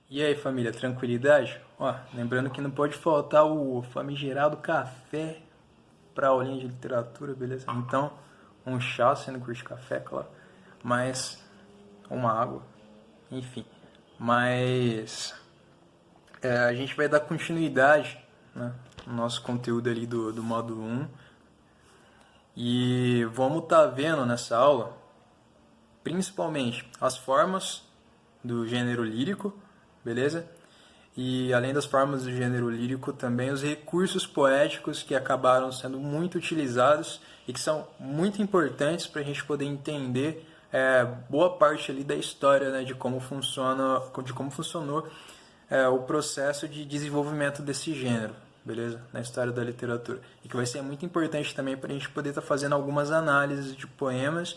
E aí, família, tranquilidade? Ó, lembrando que não pode faltar o famigerado café para aulinha de literatura, beleza? Então, um chá, se não curte café, claro, mas uma água, enfim. Mas a gente vai dar continuidade, né, no nosso conteúdo ali do módulo um e vamos estar vendo nessa aula, principalmente, as formas do gênero lírico, beleza? E além das formas do gênero lírico, também os recursos poéticos que acabaram sendo muito utilizados e que são muito importantes para a gente poder entender boa parte ali da história, né, de como funcionou o processo de desenvolvimento desse gênero, beleza? Na história da literatura. E que vai ser muito importante também para a gente poder estar fazendo algumas análises de poemas,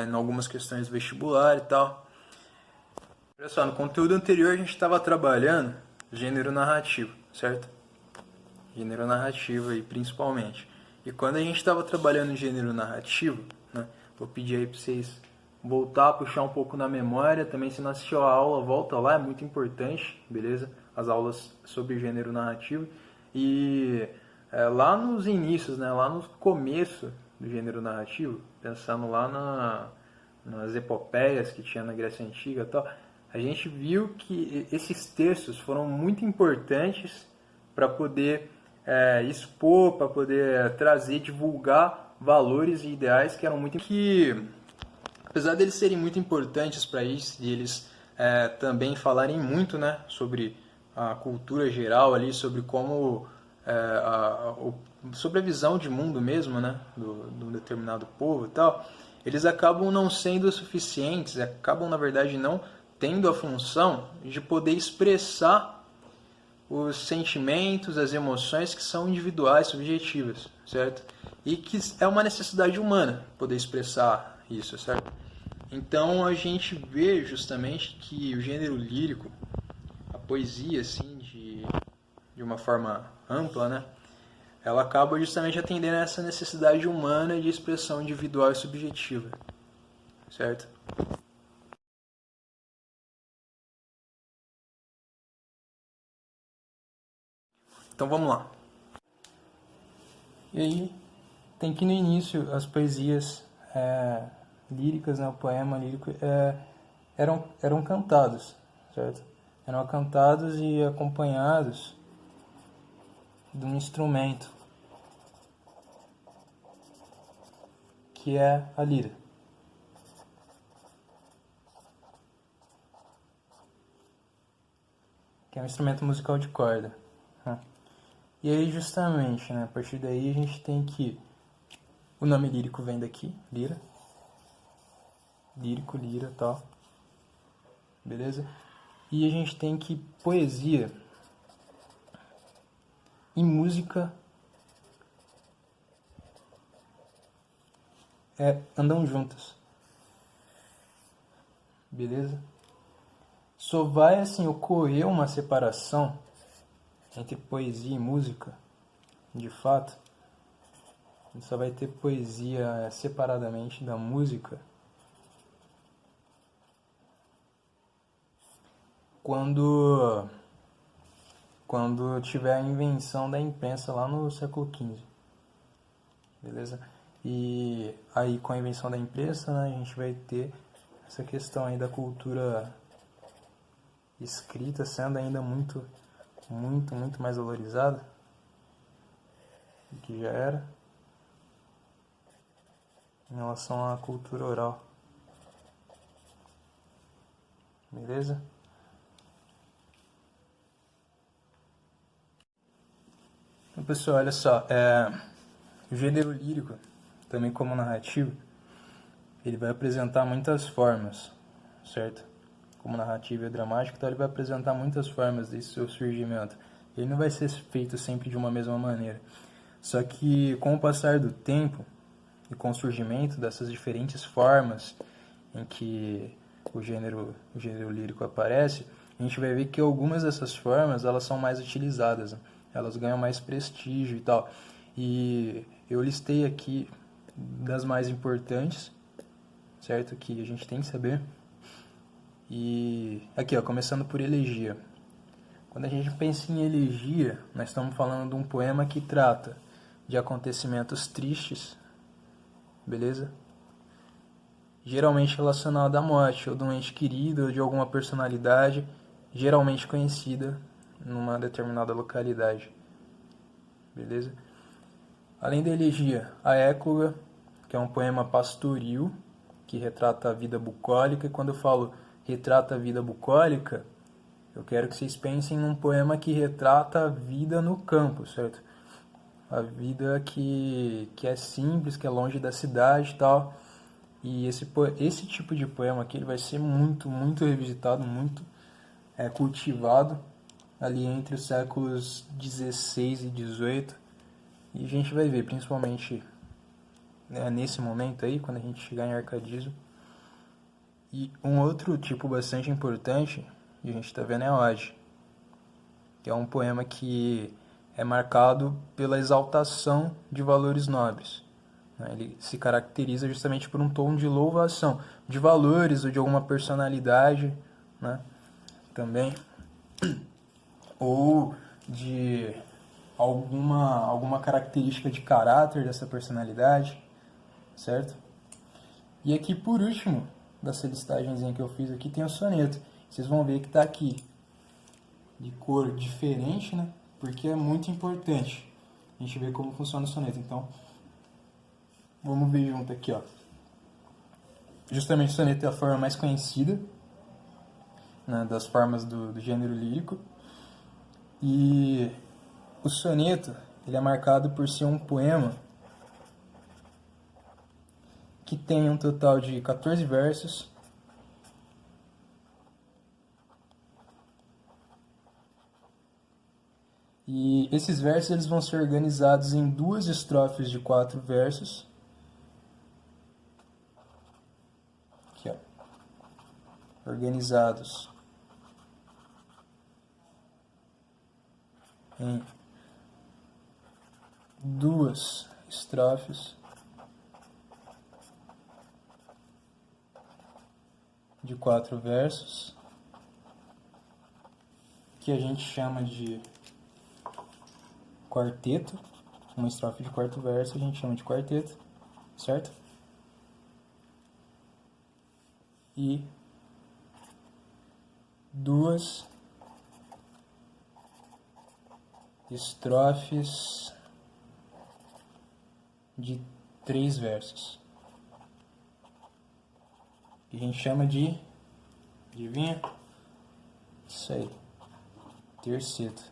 em algumas questões do vestibular e tal. Olha só, no conteúdo anterior a gente estava trabalhando gênero narrativo, certo? Gênero narrativo aí, principalmente. E quando a gente estava trabalhando em gênero narrativo, né, vou pedir aí para vocês voltar a puxar um pouco na memória. Também, se não assistiu a aula, volta lá, é muito importante, beleza? As aulas sobre gênero narrativo. E lá nos inícios, né, lá no começo do gênero narrativo, pensando lá nas epopeias que tinha na Grécia Antiga e tal, a gente viu que esses textos foram muito importantes para poder expor, para poder trazer, divulgar valores e ideais que eram muito que, apesar deles serem muito importantes para isso, e eles também falarem muito, né, sobre a cultura geral ali, sobre como sobre a visão de mundo mesmo, né, do determinado povo e tal, eles acabam não sendo suficientes, acabam na verdade não tendo a função de poder expressar os sentimentos, as emoções que são individuais, subjetivas, certo? E que é uma necessidade humana poder expressar isso, certo? Então a gente vê justamente que o gênero lírico, a poesia, assim, de uma forma ampla, né? Ela acaba justamente atendendo a essa necessidade humana de expressão individual e subjetiva, certo? Então vamos lá. E aí tem que no início as poesias líricas, né, o poema lírico, eram cantados, certo? Eram cantados e acompanhados de um instrumento que é a lira, que é um instrumento musical de corda, né? E aí justamente, né, a partir daí a gente tem que o nome lírico vem daqui, lira, lírico, lira, tal, beleza? E a gente tem que poesia e música andam juntas, beleza? Só vai assim ocorrer uma separação entre poesia e música, de fato. A gente só vai ter poesia separadamente da música quando tiver a invenção da imprensa lá no século XV, beleza? E aí com a invenção da imprensa, né, a gente vai ter essa questão aí da cultura escrita sendo ainda muito mais valorizada do que já era em relação à cultura oral, beleza? Então, pessoal, olha só, o gênero lírico, também como narrativo, ele vai apresentar muitas formas, certo? Como narrativo e dramático, então ele vai apresentar muitas formas desse seu surgimento. Ele não vai ser feito sempre de uma mesma maneira. Só que com o passar do tempo e com o surgimento dessas diferentes formas em que o gênero lírico aparece, a gente vai ver que algumas dessas formas elas são mais utilizadas, né? Elas ganham mais prestígio e tal. E eu listei aqui das mais importantes, certo? Que a gente tem que saber. E aqui, ó, começando por elegia. Quando a gente pensa em elegia, nós estamos falando de um poema que trata de acontecimentos tristes, beleza? Geralmente relacionado à morte, ou de um ente querido, ou de alguma personalidade, geralmente conhecida numa determinada localidade, beleza? Além da elegia, a Écloga, que é um poema pastoril, que retrata a vida bucólica, e quando eu falo retrata a vida bucólica, eu quero que vocês pensem num poema que retrata a vida no campo, certo? A vida que é simples, que é longe da cidade e tal. E esse tipo de poema aqui ele vai ser muito revisitado, muito cultivado ali entre os séculos 16 e 18. E a gente vai ver, principalmente nesse momento aí, quando a gente chegar em arcadismo. E um outro tipo bastante importante, que a gente está vendo, é a Ode, que é um poema que é marcado pela exaltação de valores nobres. Ele se caracteriza justamente por um tom de louvação, de valores ou de alguma personalidade, né? Também, ou de alguma característica de caráter dessa personalidade, certo? E aqui, por último, dessa listagenzinha que eu fiz aqui, tem o soneto. Vocês vão ver que está aqui de cor diferente, né? Porque é muito importante a gente ver como funciona o soneto. Então, vamos ver junto aqui, ó. Justamente o soneto é a forma mais conhecida, né, das formas do gênero lírico. E o soneto, ele é marcado por ser um poema que tem um total de 14 versos. E esses versos eles vão ser organizados em duas estrofes de 4 versos. Aqui, ó. Organizados em duas estrofes de 4 versos, que a gente chama de quarteto. Uma estrofe de quarto verso a gente chama de quarteto, certo? E duas estrofes de 3 versos, que a gente chama de, adivinha? Isso aí, terceto.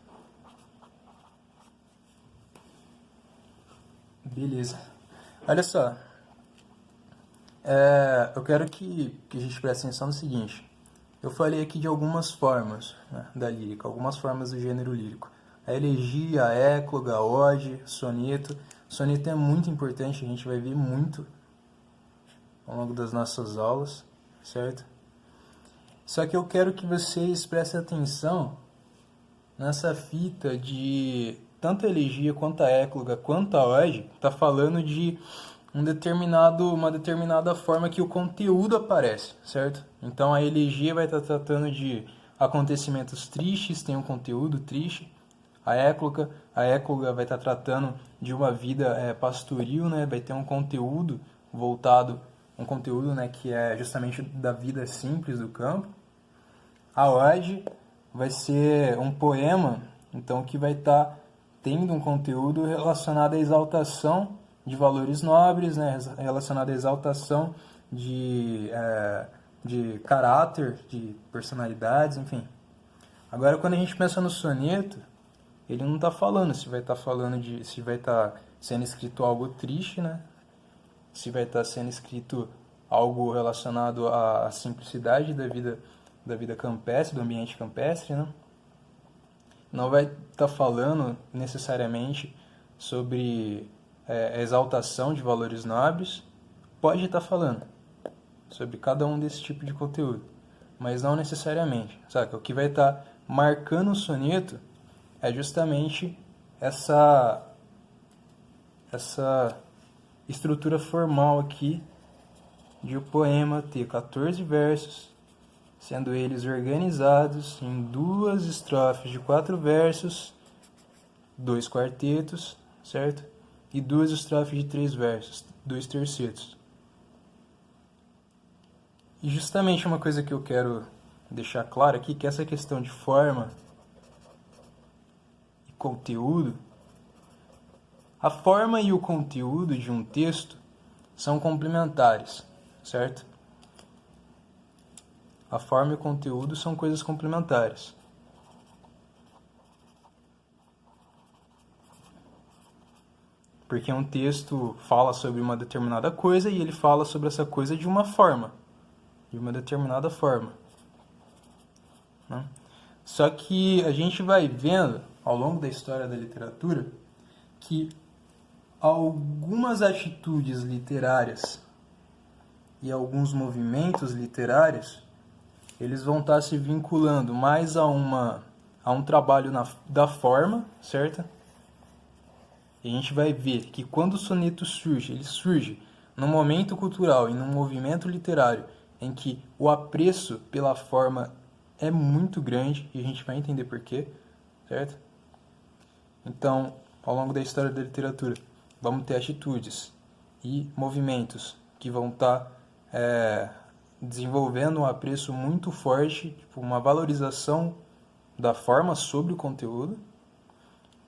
Beleza. Olha só, eu quero que a gente preste atenção no seguinte. Eu falei aqui de algumas formas, né, da lírica, algumas formas do gênero lírico. A elegia, a écloga, a ode, soneto. Soneto é muito importante, a gente vai ver muito ao longo das nossas aulas, certo? Só que eu quero que vocês prestem atenção nessa fita de tanto a elegia quanto a écloga quanto a ode, tá falando de uma determinada forma que o conteúdo aparece, certo? Então a elegia vai estar tratando de acontecimentos tristes, tem um conteúdo triste. A écloga vai estar tratando de uma vida pastoril, né? Vai ter um conteúdo voltado, um conteúdo, né, que é justamente da vida simples do campo. A ode vai ser um poema, então, que vai estar tendo um conteúdo relacionado à exaltação de valores nobres, né, relacionado à exaltação de caráter, de personalidades, enfim. Agora, quando a gente pensa no soneto, ele não está falando se vai estar se vai estar sendo escrito algo triste, né? Se vai estar sendo escrito algo relacionado à simplicidade da vida campestre, do ambiente campestre, né? Não vai estar falando necessariamente sobre a exaltação de valores nobres. Pode estar falando sobre cada um desse tipo de conteúdo, mas não necessariamente, saca? O que vai estar marcando o soneto é justamente essa estrutura formal aqui de o poema ter 14 versos sendo eles organizados em 2 estrofes de 4 versos, 2 quartetos, certo? E 2 estrofes de 3 versos, 2 tercetos. E justamente uma coisa que eu quero deixar claro aqui, que essa questão de forma e conteúdo, a forma e o conteúdo de um texto são complementares, certo? A forma e o conteúdo são coisas complementares. Porque um texto fala sobre uma determinada coisa e ele fala sobre essa coisa de uma forma, de uma determinada forma, né? Só que a gente vai vendo ao longo da história da literatura que algumas atitudes literárias e alguns movimentos literários, eles vão estar se vinculando mais a um trabalho da forma, certo? E a gente vai ver que quando o soneto surge, ele surge num momento cultural e num movimento literário em que o apreço pela forma é muito grande, e a gente vai entender por quê, certo? Então, ao longo da história da literatura, vamos ter atitudes e movimentos que vão estar desenvolvendo um apreço muito forte, tipo uma valorização da forma sobre o conteúdo,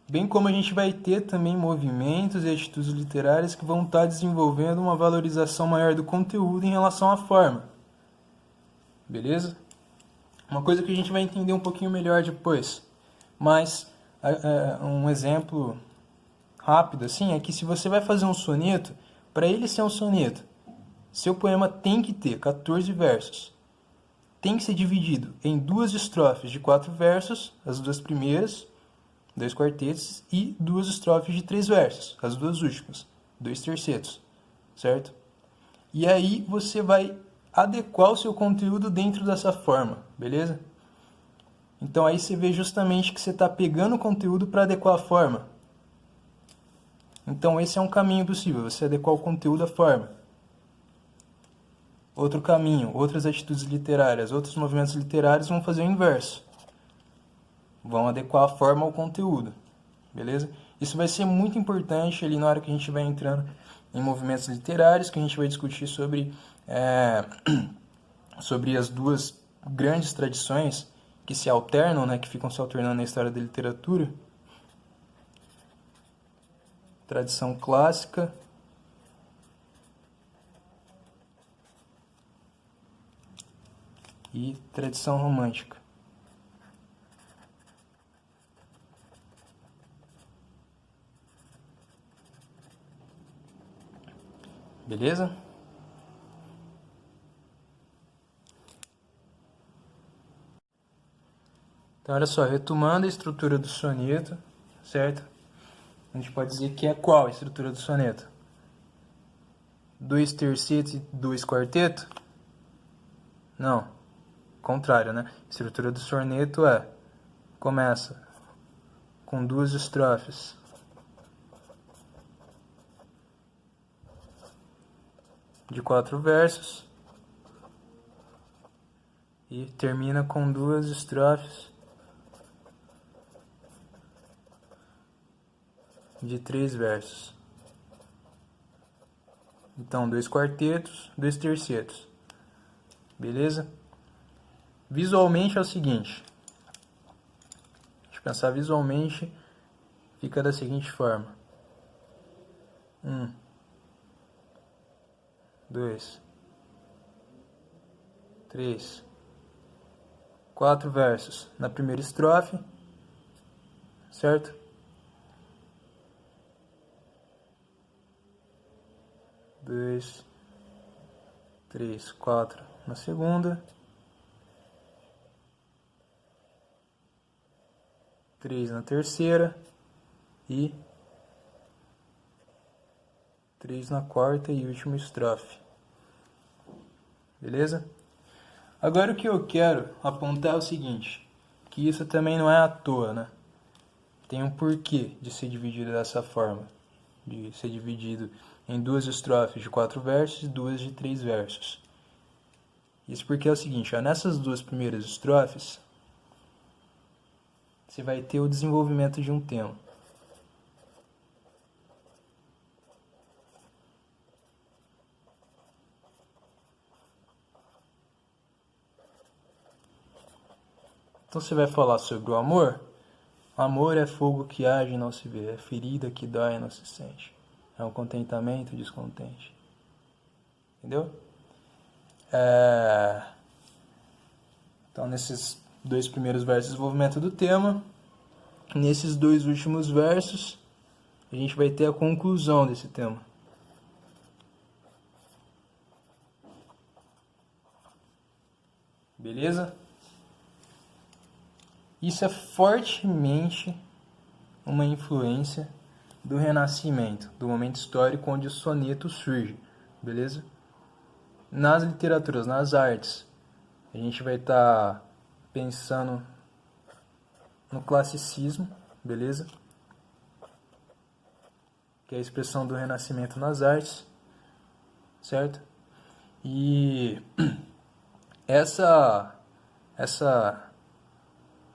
bem como a gente vai ter também movimentos e atitudes literárias que vão estar desenvolvendo uma valorização maior do conteúdo em relação à forma. Beleza? Uma coisa que a gente vai entender um pouquinho melhor depois. Mas um exemplo rápido assim é que se você vai fazer um soneto, para ele ser um soneto, seu poema tem que ter 14 versos. Tem que ser dividido em 2 estrofes de 4 versos, as 2 primeiras, 2 quartetos, e 2 estrofes de 3 versos, as 2 últimas, 2 tercetos, certo? E aí você vai adequar o seu conteúdo dentro dessa forma, beleza? Então aí você vê justamente que você está pegando o conteúdo para adequar a forma. Então esse é um caminho possível, você adequar o conteúdo à forma. Outro caminho, outras atitudes literárias, outros movimentos literários vão fazer o inverso. Vão adequar a forma ao conteúdo, beleza? Isso vai ser muito importante ali na hora que a gente vai entrando em movimentos literários, que a gente vai discutir sobre as 2 grandes tradições que se alternam, né, que ficam se alternando na história da literatura. Tradição clássica e tradição romântica. Beleza? Então, olha só, retomando a estrutura do soneto, certo? A gente pode dizer que é qual a estrutura do soneto? 2 tercetos e 2 quartetos? Não. Contrário, né? A estrutura do soneto começa com 2 estrofes de 4 versos e termina com 2 estrofes de 3 versos. Então, 2 quartetos, 2 tercetos. Beleza? Visualmente é o seguinte. Deixa eu pensar visualmente. Fica da seguinte forma. 1, 2, 3, 4 versos na primeira estrofe, certo? 2, 3, 4 na segunda, 3 na terceira e 3 na quarta e última estrofe. Beleza? Agora o que eu quero apontar é o seguinte, que isso também não é à toa, né? Tem um porquê de ser dividido dessa forma, de ser dividido em 2 estrofes de 4 versos e 2 de 3 versos. Isso porque é o seguinte, ó, nessas duas primeiras estrofes, você vai ter o desenvolvimento de um tema. Então você vai falar sobre o amor. Amor é fogo que age e não se vê, é ferida que dói e não se sente. É um contentamento descontente. Entendeu? Então, nesses dois primeiros versos, desenvolvimento do tema. Nesses dois últimos versos, a gente vai ter a conclusão desse tema. Beleza? Isso é fortemente uma influência do Renascimento, do momento histórico onde o soneto surge, beleza? Nas literaturas, nas artes, a gente vai estar pensando no classicismo, beleza? Que é a expressão do Renascimento nas artes, certo? E essa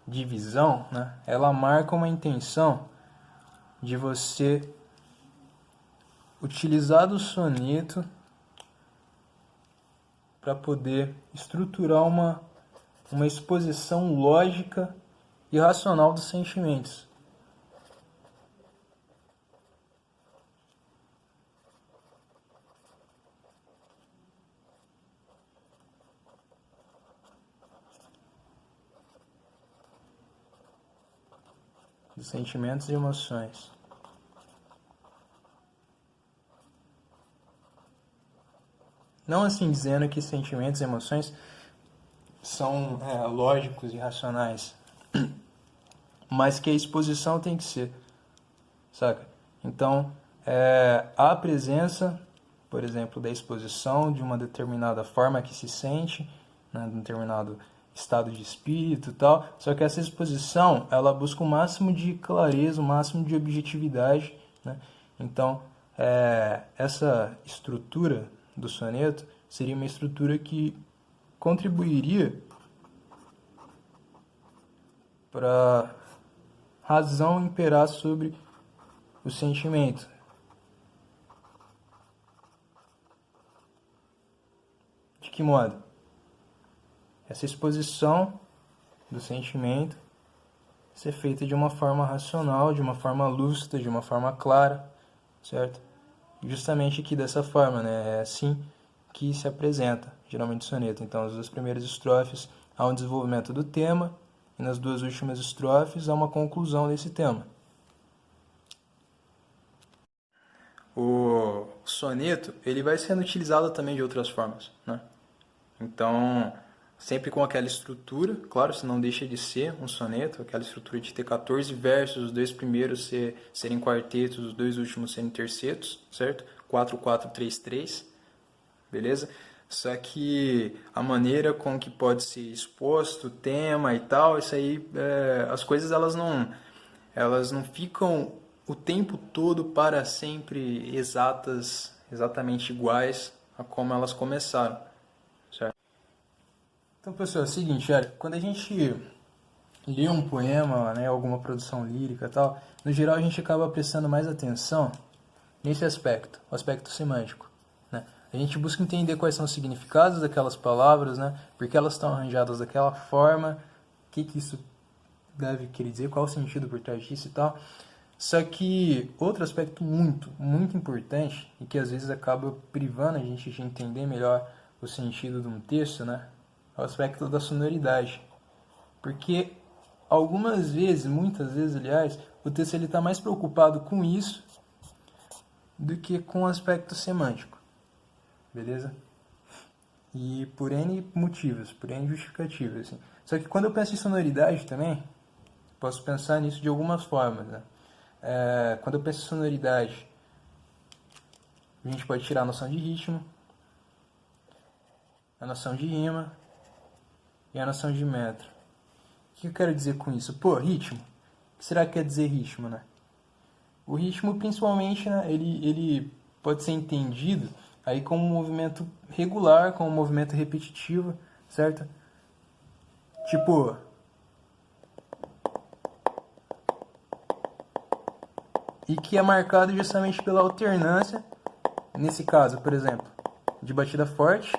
divisão, né, ela marca uma intenção de você utilizar do soneto para poder estruturar uma exposição lógica e racional dos sentimentos. Dos sentimentos e emoções. Não assim dizendo que sentimentos e emoções são lógicos e racionais, mas que a exposição tem que ser, saca? Então, a presença, por exemplo, da exposição de uma determinada forma que se sente, né, de um determinado estado de espírito e tal, só que essa exposição, ela busca o máximo de clareza, o máximo de objetividade, né? Então, essa estrutura do soneto seria uma estrutura que contribuiria para a razão imperar sobre o sentimento. De que modo? Essa exposição do sentimento ser feita de uma forma racional, de uma forma lúcida, de uma forma clara, certo? Justamente aqui dessa forma, né? É assim que se apresenta, geralmente, o soneto. Então, as duas primeiras estrofes há um desenvolvimento do tema, e nas duas últimas estrofes há uma conclusão desse tema. O soneto, ele vai sendo utilizado também de outras formas, né? Então, sempre com aquela estrutura, claro, se não deixa de ser um soneto, aquela estrutura de ter 14 versos, os dois primeiros serem quartetos, os dois últimos serem tercetos, certo? 4, 4, 3, 3, beleza? Só que a maneira com que pode ser exposto o tema e tal, isso aí, as coisas elas não ficam o tempo todo para sempre exatamente iguais a como elas começaram. Então, pessoal, é o seguinte, olha, quando a gente lê um poema, né, alguma produção lírica e tal, no geral a gente acaba prestando mais atenção nesse aspecto, o aspecto semântico, né? A gente busca entender quais são os significados daquelas palavras, né, por que elas estão arranjadas daquela forma, o que isso deve querer dizer, qual o sentido por trás disso e tal. Só que outro aspecto muito, muito importante e que às vezes acaba privando a gente de entender melhor o sentido de um texto, né, é o aspecto da sonoridade. Porque algumas vezes, muitas vezes, aliás, o texto está mais preocupado com isso do que com o aspecto semântico. Beleza? E por N motivos, por N justificativas. Assim. Só que quando eu penso em sonoridade também, posso pensar nisso de algumas formas. Né? Quando eu penso em sonoridade, a gente pode tirar a noção de ritmo, a noção de rima e a noção de metro. O que eu quero dizer com isso? Pô, ritmo. O que será que quer dizer ritmo, né? O ritmo, principalmente, né, ele pode ser entendido aí com um movimento regular, com um movimento repetitivo, certo? Tipo, e que é marcado justamente pela alternância, nesse caso, por exemplo, de batida forte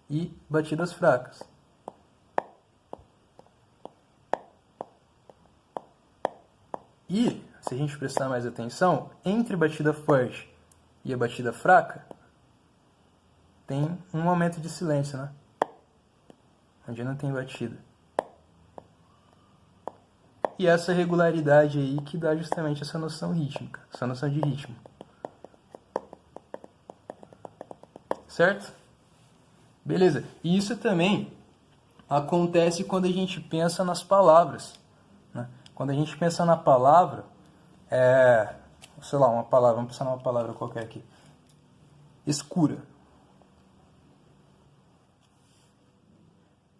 e batidas fracas. E, se a gente prestar mais atenção, entre batida forte e a batida fraca, tem um momento de silêncio, né? Onde não tem batida. E essa regularidade aí que dá justamente essa noção rítmica, essa noção de ritmo. Certo? Beleza. E isso também acontece quando a gente pensa nas palavras, né? Quando a gente pensa na palavra, sei lá, uma palavra, vamos pensar numa palavra qualquer aqui. Escura.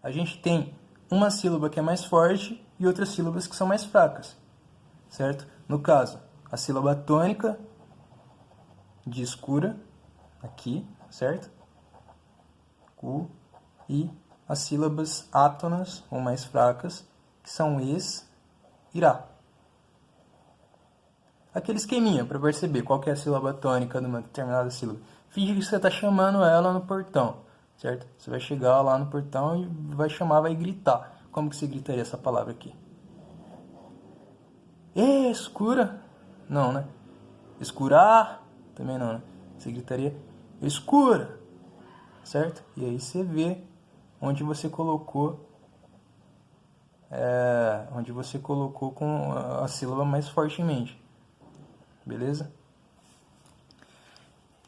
A gente tem uma sílaba que é mais forte e outras sílabas que são mais fracas, certo? No caso, a sílaba tônica de escura, aqui, certo? U, e as sílabas átonas, ou mais fracas, que são es, irá. Aquele esqueminha para perceber qual que é a sílaba tônica de uma determinada sílaba. Finge que você está chamando ela no portão, certo? Você vai chegar lá no portão e vai chamar, vai gritar. Como que você gritaria essa palavra aqui? Escura? Não, né? Escurar? Também não, né? Você gritaria escura, certo? E aí você vê onde você colocou com a sílaba mais fortemente. Beleza?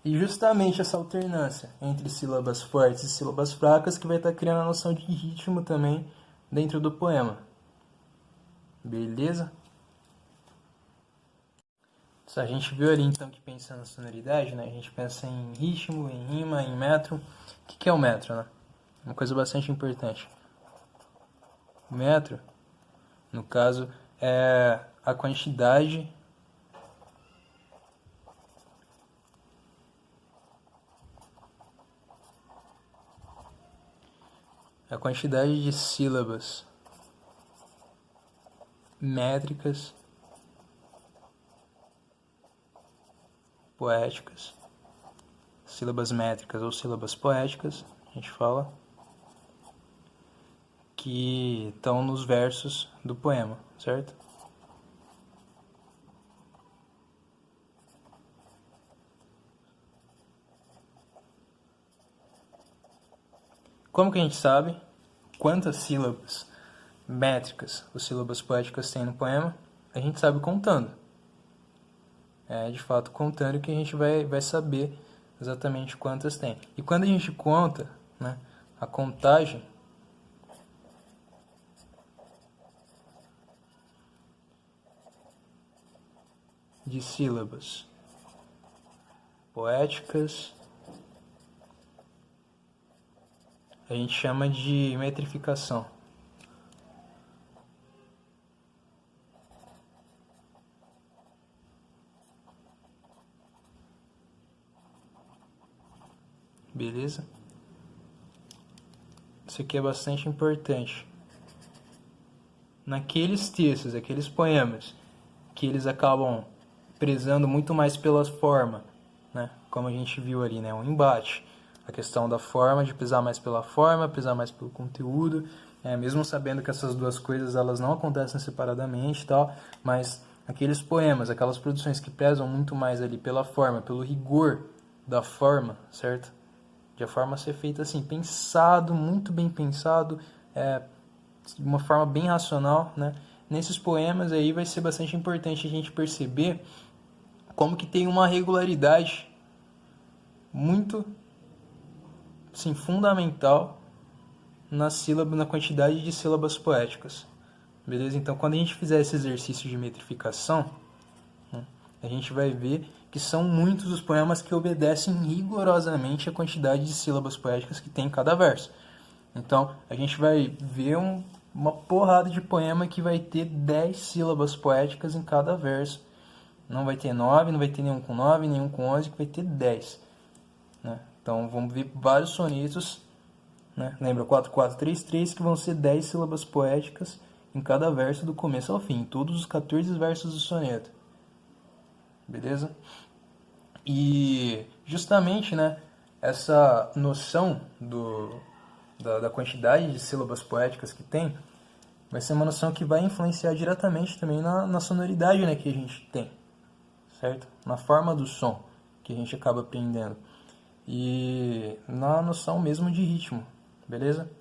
E justamente essa alternância entre sílabas fortes e sílabas fracas que vai estar criando a noção de ritmo também dentro do poema. Beleza? Se a gente viu ali então que pensa na sonoridade, né? A gente pensa em ritmo, em rima, em metro. O que é o metro, né? Uma coisa bastante importante. O metro, no caso, é a quantidade de sílabas métricas, poéticas, sílabas métricas ou sílabas poéticas, a gente fala, que estão nos versos do poema, certo? Como que a gente sabe quantas sílabas métricas ou sílabas poéticas tem no poema? A gente sabe contando. É de fato contando que a gente vai saber exatamente quantas tem. E quando a gente conta, né, a contagem de sílabas poéticas a gente chama de metrificação. Beleza? Isso aqui é bastante importante. Naqueles textos, aqueles poemas, que eles acabam prezando muito mais pela forma, né? Como a gente viu ali, né? Um embate. A questão da forma, de pesar mais pela forma, pesar mais pelo conteúdo, mesmo sabendo que essas duas coisas elas não acontecem separadamente e tal, mas aqueles poemas, aquelas produções que pesam muito mais ali pela forma, pelo rigor da forma, certo? De a forma ser feita assim, pensado, muito bem pensado, de uma forma bem racional, né? Nesses poemas aí vai ser bastante importante a gente perceber como que tem uma regularidade muito, assim, fundamental na quantidade de sílabas poéticas. Beleza? Então, quando a gente fizer esse exercício de metrificação, né, a gente vai ver que são muitos os poemas que obedecem rigorosamente a quantidade de sílabas poéticas que tem em cada verso. Então, a gente vai ver uma porrada de poema que vai ter 10 sílabas poéticas em cada verso. Não vai ter 9, não vai ter nenhum com 9, nenhum com 11, que vai ter 10. né? Então vamos ver vários sonetos, né? Lembra 4-4-3-3, que vão ser 10 sílabas poéticas em cada verso do começo ao fim, todos os 14 versos do soneto. Beleza? E justamente, né, essa noção da quantidade de sílabas poéticas que tem vai ser uma noção que vai influenciar diretamente também na sonoridade, né, que a gente tem, certo? Na forma do som que a gente acaba aprendendo e na noção mesmo de ritmo, beleza?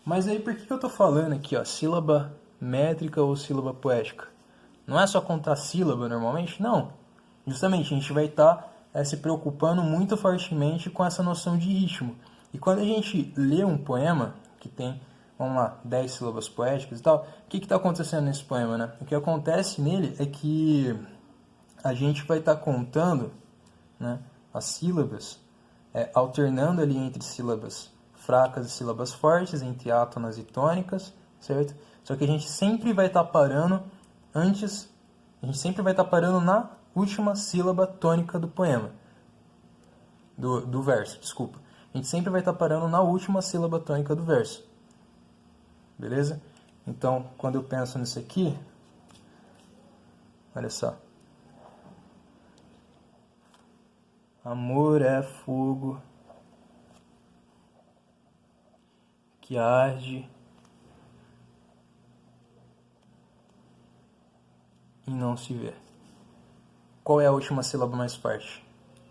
Mas aí por que eu tô falando aqui, ó, sílaba métrica ou sílaba poética? Não é só contar sílaba normalmente? Não. Justamente, a gente vai estar se preocupando muito fortemente com essa noção de ritmo. E quando a gente lê um poema que tem, vamos lá, 10 sílabas poéticas e tal, o que está acontecendo nesse poema, né? O que acontece nele é que a gente vai estar contando, né, as sílabas, alternando ali entre sílabas fracas e sílabas fortes, entre átonas e tônicas, certo? Só que a gente sempre vai estar parando na última sílaba tônica do poema, do verso, desculpa. A gente sempre vai estar parando na última sílaba tônica do verso, beleza? Então, quando eu penso nisso aqui, olha só. Amor é fogo que arde e não se vê. Qual é a última sílaba mais forte?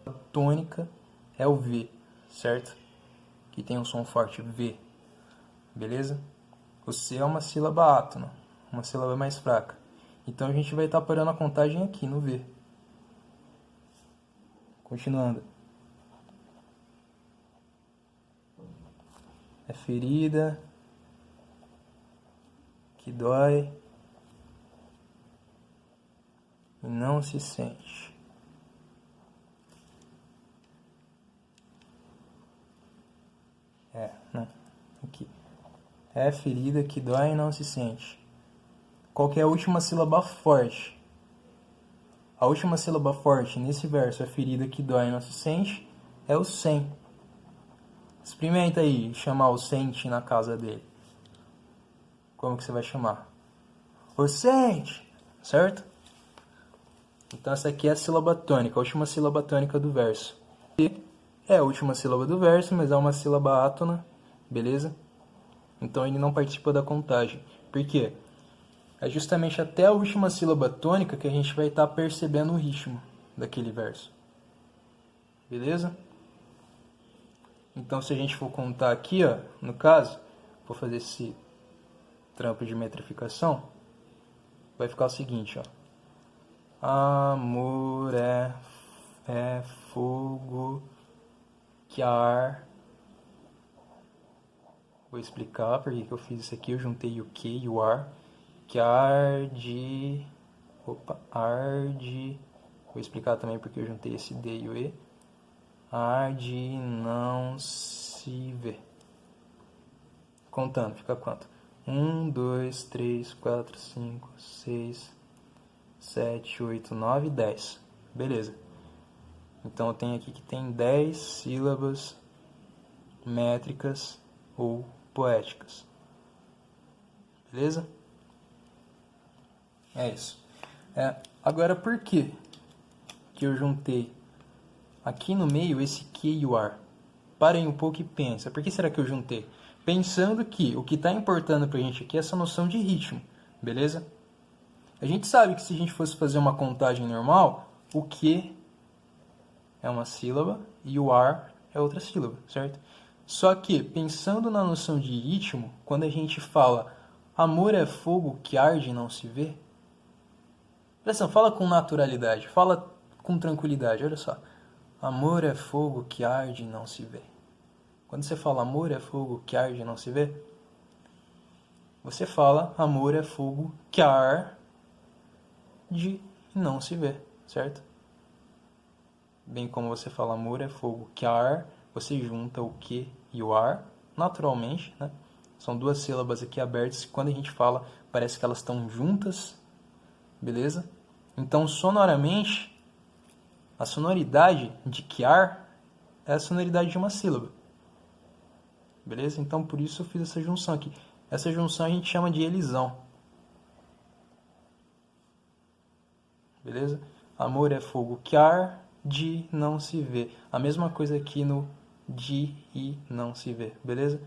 A tônica é o V, certo? Que tem um som forte, V. Beleza? O C é uma sílaba átona, uma sílaba mais fraca. Então a gente vai estar parando a contagem aqui no V. Continuando. É ferida que dói e não se sente. Né? Aqui. É ferida que dói e não se sente. Qual que é a última sílaba forte? A última sílaba forte nesse verso é ferida que dói e não se sente, é o sem. Experimenta aí chamar o sente na casa dele. Como que você vai chamar? O sente, certo? Então essa aqui é a sílaba tônica, a última sílaba tônica do verso. E é a última sílaba do verso, mas é uma sílaba átona, beleza? Então ele não participa da contagem. Por quê? É justamente até a última sílaba tônica que a gente vai estar percebendo o ritmo daquele verso. Beleza? Então se a gente for contar aqui, ó, no caso, vou fazer esse trampo de metrificação, vai ficar o seguinte, ó. Amor é fogo que ar. Vou explicar por que eu fiz isso aqui. Eu juntei o que e o ar. Que arde. Opa, arde. Vou explicar também porque eu juntei esse D e o E. Arde e não se vê. Contando, fica quanto? 1, 2, 3, 4, 5, 6, 7, 8, 9, 10. Beleza. Então eu tenho aqui que tem 10 sílabas métricas ou poéticas. Beleza? É isso. Agora por que eu juntei aqui no meio esse que e o ar? Parem um pouco e pensa. Por que será que eu juntei? Pensando que o que está importando pra gente aqui é essa noção de ritmo. Beleza? A gente sabe que se a gente fosse fazer uma contagem normal, o que é uma sílaba e o ar é outra sílaba, certo? Só que, pensando na noção de ritmo, quando a gente fala amor é fogo que arde e não se vê, presta atenção, fala com naturalidade, fala com tranquilidade, olha só. Amor é fogo que arde e não se vê. Quando você fala amor é fogo que arde e não se vê, você fala amor é fogo que arde e não se vê, certo? Bem como você fala amor é fogo que ar, você junta o que e o ar, naturalmente, né? São duas sílabas aqui abertas que quando a gente fala, parece que elas estão juntas, beleza? Então, sonoramente, a sonoridade de que ar é a sonoridade de uma sílaba. Beleza? Então, por isso eu fiz essa junção aqui. Essa junção a gente chama de elisão. Beleza? Amor é fogo que arde, não se vê. A mesma coisa aqui no de e não se vê. Beleza?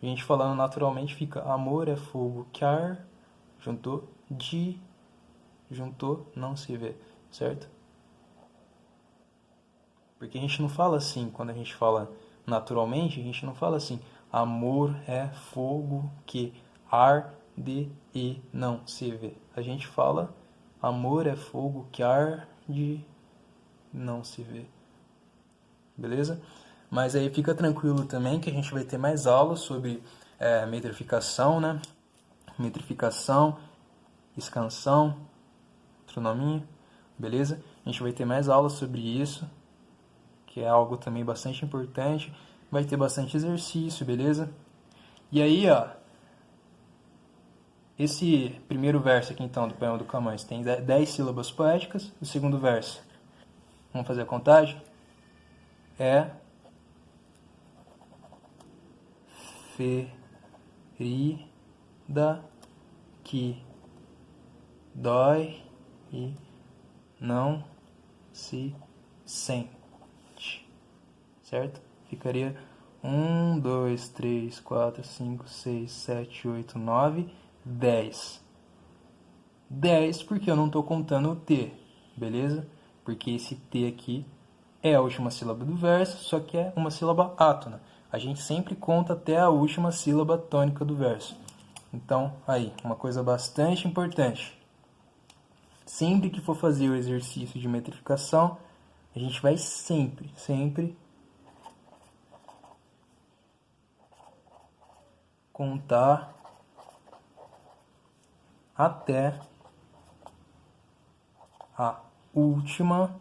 A gente falando naturalmente fica amor é fogo que juntou, de, juntou, não se vê. Certo? Porque a gente não fala assim, quando a gente fala naturalmente, a gente não fala assim, amor é fogo que arde e não se vê. A gente fala, amor é fogo que arde e não se vê. Beleza? Mas aí fica tranquilo também que a gente vai ter mais aulas sobre metrificação, né? Metrificação, escansão, astronomia, beleza? A gente vai ter mais aulas sobre isso, que é algo também bastante importante. Vai ter bastante exercício, beleza? E aí, ó, esse primeiro verso aqui, então, do poema do Camões, tem 10 sílabas poéticas. O segundo verso, vamos fazer a contagem? É ferida que dói e não se sente. Certo? Ficaria 1, 2, 3, 4, 5, 6, 7, 8, 9, 10. 10 porque eu não estou contando o T, beleza? Porque esse T aqui é a última sílaba do verso, só que é uma sílaba átona. A gente sempre conta até a última sílaba tônica do verso. Então, aí, uma coisa bastante importante. Sempre que for fazer o exercício de metrificação, a gente vai sempre contar até a última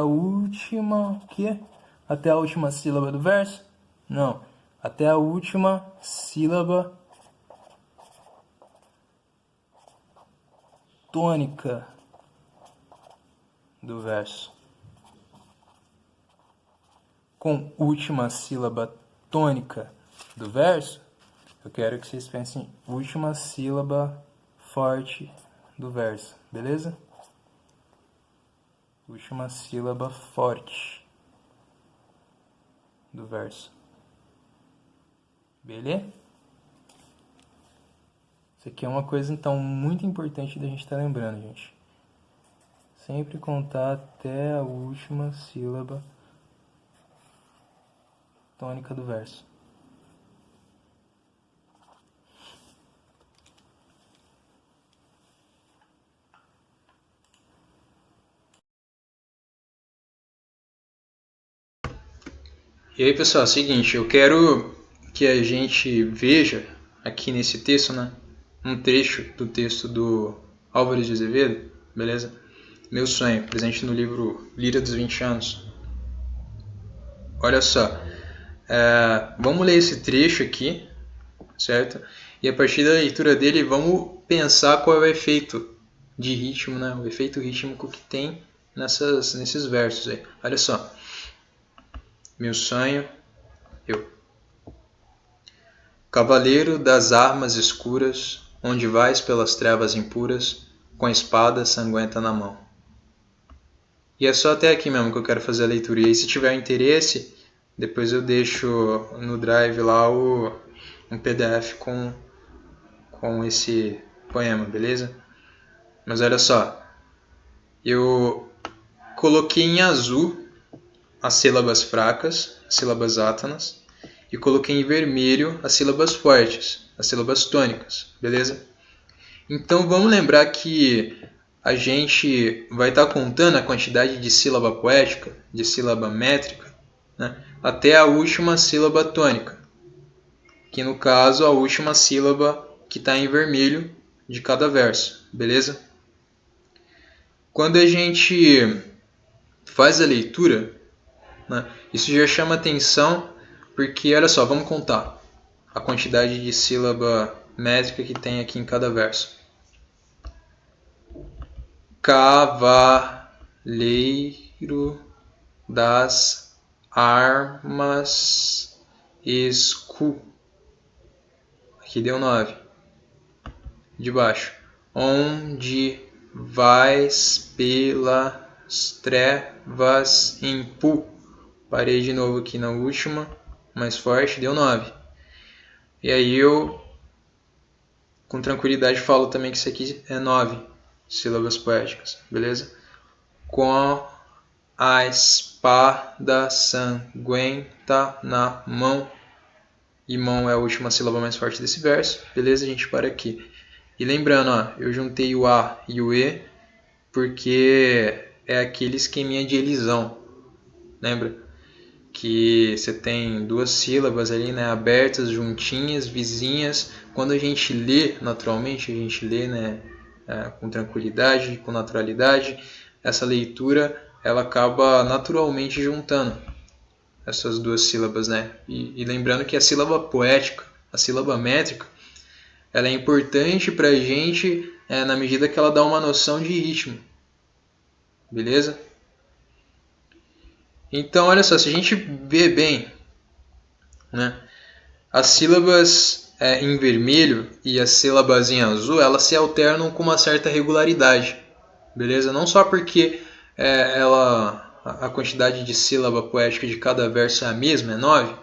o quê? Até a última sílaba do verso? Não, até a última sílaba tônica do verso. Com última sílaba tônica do verso, eu quero que vocês pensem última sílaba forte do verso, beleza? Última sílaba forte do verso. Beleza? Isso aqui é uma coisa, então, muito importante da gente estar lembrando, gente. Sempre contar até a última sílaba tônica do verso. E aí, pessoal, é o seguinte, eu quero que a gente veja aqui nesse texto, né, um trecho do texto do Álvares de Azevedo, beleza? Meu sonho, presente no livro Lira dos 20 anos. Olha só, vamos ler esse trecho aqui, certo? E a partir da leitura dele, vamos pensar qual é o efeito de ritmo, né? O efeito rítmico que tem nesses versos aí. Olha só. Meu sonho, eu. Cavaleiro das armas escuras, onde vais pelas trevas impuras, com a espada sanguenta na mão. E é só até aqui mesmo que eu quero fazer a leitura. E aí, se tiver interesse, depois eu deixo no Drive lá um PDF com esse poema, beleza? Mas olha só, eu coloquei em azul as sílabas fracas, as sílabas átonas, e coloquei em vermelho as sílabas fortes, as sílabas tônicas, beleza? Então vamos lembrar que a gente vai estar contando a quantidade de sílaba poética, de sílaba métrica, né, até a última sílaba tônica, que no caso a última sílaba que está em vermelho de cada verso, beleza? Quando a gente faz a leitura, né, isso já chama atenção, porque olha só, vamos contar a quantidade de sílaba métrica que tem aqui em cada verso. Cavaleiro das armas escu. Aqui deu 9. De baixo. Onde vais pelas trevas impu. Parei de novo aqui na última, mais forte, deu 9. E aí eu, com tranquilidade, falo também que isso aqui é 9 sílabas poéticas, beleza? Com a espada sanguenta na mão. E mão é a última sílaba mais forte desse verso, beleza? A gente para aqui. E lembrando, ó, eu juntei o A e o E porque é aquele esqueminha de elisão. Lembra? Que você tem duas sílabas ali, né, abertas, juntinhas, vizinhas. Quando a gente lê naturalmente, a gente lê, né, com tranquilidade, com naturalidade, essa leitura ela acaba naturalmente juntando essas duas sílabas, né? E lembrando que a sílaba poética, a sílaba métrica, ela é importante para a gente na medida que ela dá uma noção de ritmo, beleza? Então, olha só, se a gente vê bem, né, as sílabas em vermelho e as sílabas em azul, elas se alternam com uma certa regularidade, beleza? Não só porque a quantidade de sílaba poética de cada verso é a mesma, é 9,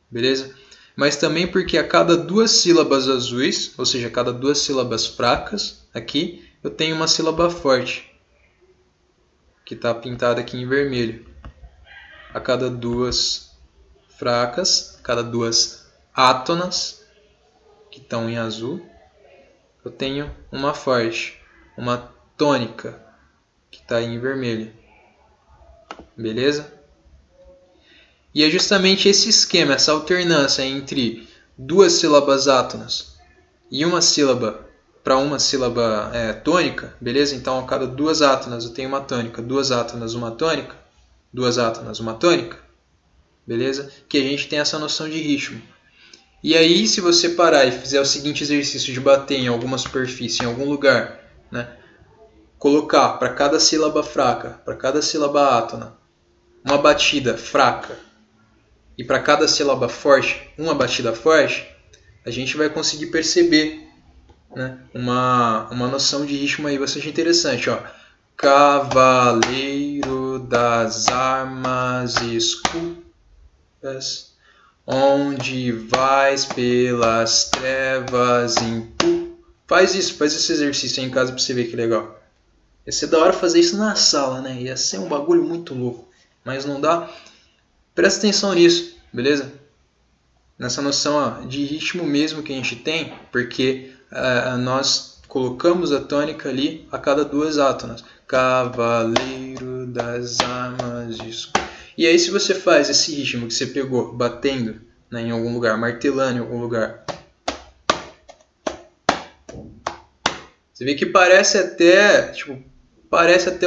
beleza? Mas também porque a cada duas sílabas azuis, ou seja, a cada duas sílabas fracas, aqui, eu tenho uma sílaba forte, que está pintada aqui em vermelho. A cada duas fracas, a cada duas átonas, que estão em azul, eu tenho uma forte, uma tônica, que está em vermelho. Beleza? E é justamente esse esquema, essa alternância entre duas sílabas átonas e uma sílaba para uma sílaba tônica, beleza? Então, a cada duas átonas eu tenho uma tônica, duas átonas, uma tônica, duas átonas, uma tônica, beleza? Que a gente tem essa noção de ritmo. E aí, se você parar e fizer o seguinte exercício de bater em alguma superfície, em algum lugar, né? Colocar para cada sílaba fraca, para cada sílaba átona, uma batida fraca, e para cada sílaba forte, uma batida forte, a gente vai conseguir perceber, né, uma noção de ritmo aí bastante interessante. Ó. Cavaleiro das armas escuras, onde vais pelas trevas impu. Faz esse exercício aí em casa para você ver que legal. Ia ser da hora fazer isso na sala, né? Ia ser um bagulho muito louco. Mas não dá. Presta atenção nisso, beleza? Nessa noção de ritmo mesmo que a gente tem, porque nós colocamos a tônica ali a cada duas átonas. Cavaleiro das armas escuras. E aí se você faz esse ritmo que você pegou batendo, né, em algum lugar, martelando em algum lugar, você vê que parece até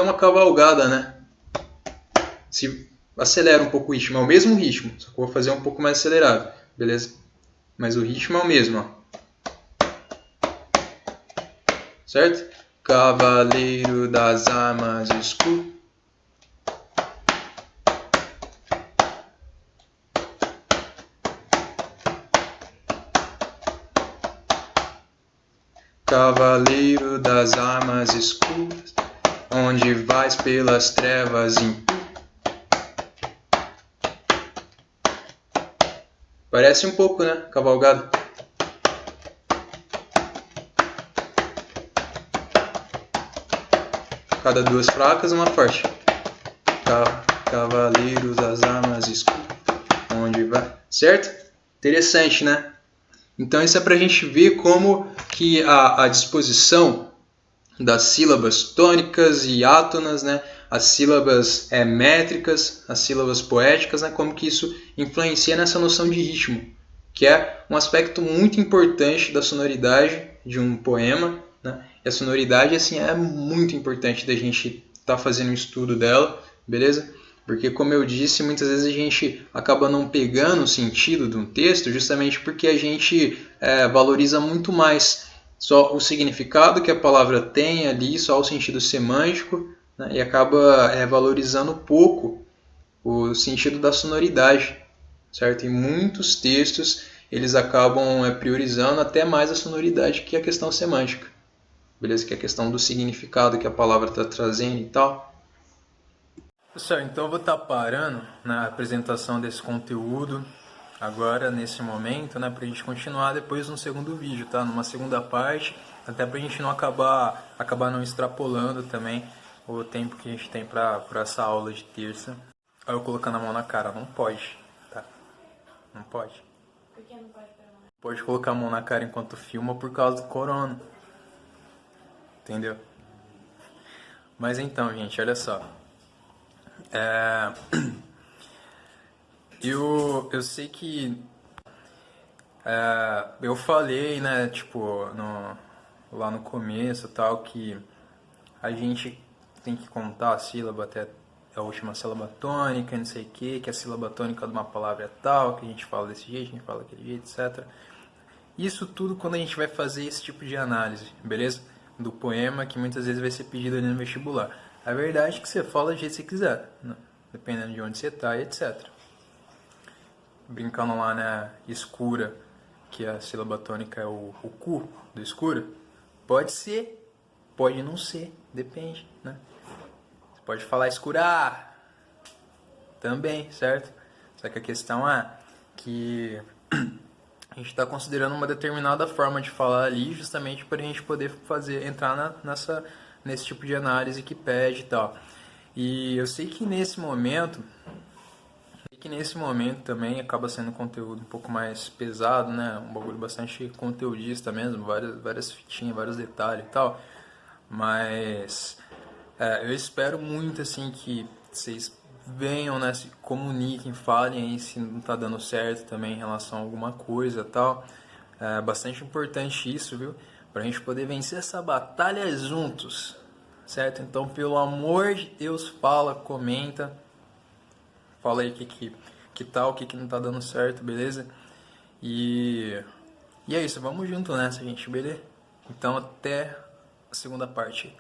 uma cavalgada, né? Se acelera um pouco o ritmo, é o mesmo ritmo, só que eu vou fazer um pouco mais acelerado, beleza? Mas o ritmo é o mesmo, ó. Certo? Cavaleiro das armas escuras. Cavaleiro das armas escuras, onde vais pelas trevas impu. Parece um pouco, né? Cavalgada. Cada duas fracas, uma forte. Cavaleiros das armas escuras, onde vai. Certo? Interessante, né? Então isso é para a gente ver como que a disposição das sílabas tônicas e átonas, né? As sílabas métricas, as sílabas poéticas, né? Como que isso influencia nessa noção de ritmo, que é um aspecto muito importante da sonoridade de um poema, né? E a sonoridade assim, é muito importante da gente estar fazendo um estudo dela, beleza? Porque, como eu disse, muitas vezes a gente acaba não pegando o sentido de um texto justamente porque a gente valoriza muito mais só o significado que a palavra tem ali, só o sentido semântico, né? E acaba valorizando pouco o sentido da sonoridade, certo? Em muitos textos eles acabam priorizando até mais a sonoridade que a questão semântica, beleza? Que é a questão do significado que a palavra está trazendo e tal. Pessoal, então eu vou estar parando na apresentação desse conteúdo agora, nesse momento, né, para a gente continuar depois no segundo vídeo, tá? Numa segunda parte, até para a gente não acabar não extrapolando também o tempo que a gente tem para essa aula de terça. Aí eu colocando a mão na cara, não pode, tá? Não pode. Por que não pode pôr a mão? Pode colocar a mão na cara enquanto filma por causa do corona. Entendeu? Mas então, gente, olha só. Eu sei que eu falei, né, tipo, lá no começo tal, que a gente tem que contar a sílaba até a última sílaba tônica, não sei o que a sílaba tônica de uma palavra é tal, que a gente fala desse jeito, a gente fala daquele jeito, etc. Isso tudo quando a gente vai fazer esse tipo de análise, beleza? Do poema, que muitas vezes vai ser pedido ali no vestibular. A verdade é que você fala do jeito que você quiser, né? Dependendo de onde você está, etc. Brincando lá, né, escura, que a sílaba tônica é o cu do escuro, pode ser, pode não ser, depende, né? Você pode falar escurar também, certo? Só que a questão é que a gente está considerando uma determinada forma de falar ali justamente para a gente poder entrar nesse tipo de análise que pede e tal. E eu sei que nesse momento também acaba sendo um conteúdo um pouco mais pesado, né? Um bagulho bastante conteudista mesmo, várias fitinhas, vários detalhes e tal. Mas eu espero muito assim que vocês venham, né? Se comuniquem, falem aí se não tá dando certo também em relação a alguma coisa e tal. É bastante importante isso, viu? Pra gente poder vencer essa batalha juntos, certo? Então, pelo amor de Deus, fala, comenta. Fala aí que tal, o que não tá dando certo, beleza? E é isso, vamos junto nessa, gente, beleza? Então até a segunda parte.